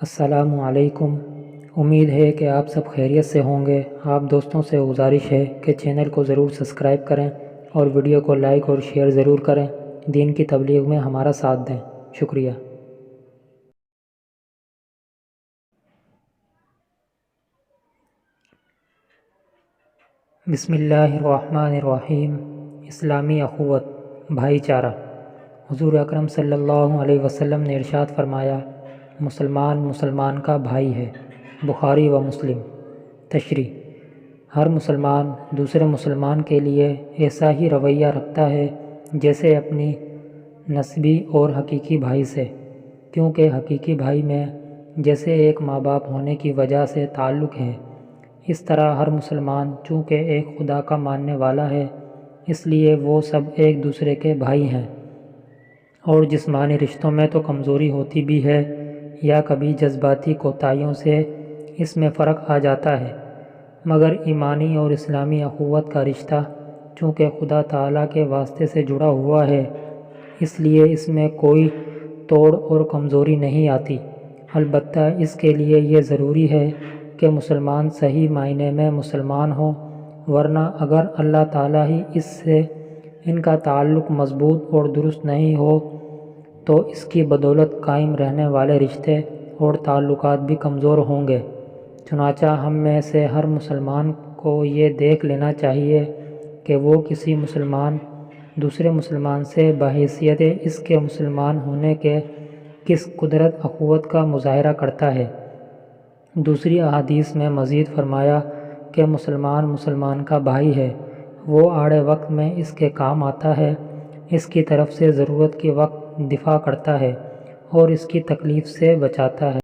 السلام علیکم۔ امید ہے کہ آپ سب خیریت سے ہوں گے۔ آپ دوستوں سے گزارش ہے کہ چینل کو ضرور سبسکرائب کریں اور ویڈیو کو لائک اور شیئر ضرور کریں۔ دین کی تبلیغ میں ہمارا ساتھ دیں۔ شکریہ۔ بسم اللہ الرحمن الرحیم۔ اسلامی اخوت، بھائی چارہ۔ حضور اکرم صلی اللہ علیہ وسلم نے ارشاد فرمایا، مسلمان مسلمان کا بھائی ہے۔ بخاری و مسلم۔ تشریح: ہر مسلمان دوسرے مسلمان کے لیے ایسا ہی رویہ رکھتا ہے جیسے اپنی نسبی اور حقیقی بھائی سے، کیونکہ حقیقی بھائی میں جیسے ایک ماں باپ ہونے کی وجہ سے تعلق ہے، اس طرح ہر مسلمان چونکہ ایک خدا کا ماننے والا ہے، اس لیے وہ سب ایک دوسرے کے بھائی ہیں۔ اور جسمانی رشتوں میں تو کمزوری ہوتی بھی ہے یا کبھی جذباتی کوتاہیوں سے اس میں فرق آ جاتا ہے، مگر ایمانی اور اسلامی اخوت کا رشتہ چونکہ خدا تعالیٰ کے واسطے سے جڑا ہوا ہے، اس لیے اس میں کوئی توڑ اور کمزوری نہیں آتی۔ البتہ اس کے لیے یہ ضروری ہے کہ مسلمان صحیح معنی میں مسلمان ہو، ورنہ اگر اللہ تعالیٰ ہی اس سے ان کا تعلق مضبوط اور درست نہیں ہو تو اس کی بدولت قائم رہنے والے رشتے اور تعلقات بھی کمزور ہوں گے۔ چنانچہ ہم میں سے ہر مسلمان کو یہ دیکھ لینا چاہیے کہ وہ کسی مسلمان دوسرے مسلمان سے بحیثیت اس کے مسلمان ہونے کے کس قدرت اخوت کا مظاہرہ کرتا ہے۔ دوسری احادیث میں مزید فرمایا کہ مسلمان مسلمان کا بھائی ہے، وہ آڑے وقت میں اس کے کام آتا ہے، اس کی طرف سے ضرورت کے وقت دفاع کرتا ہے اور اس کی تکلیف سے بچاتا ہے۔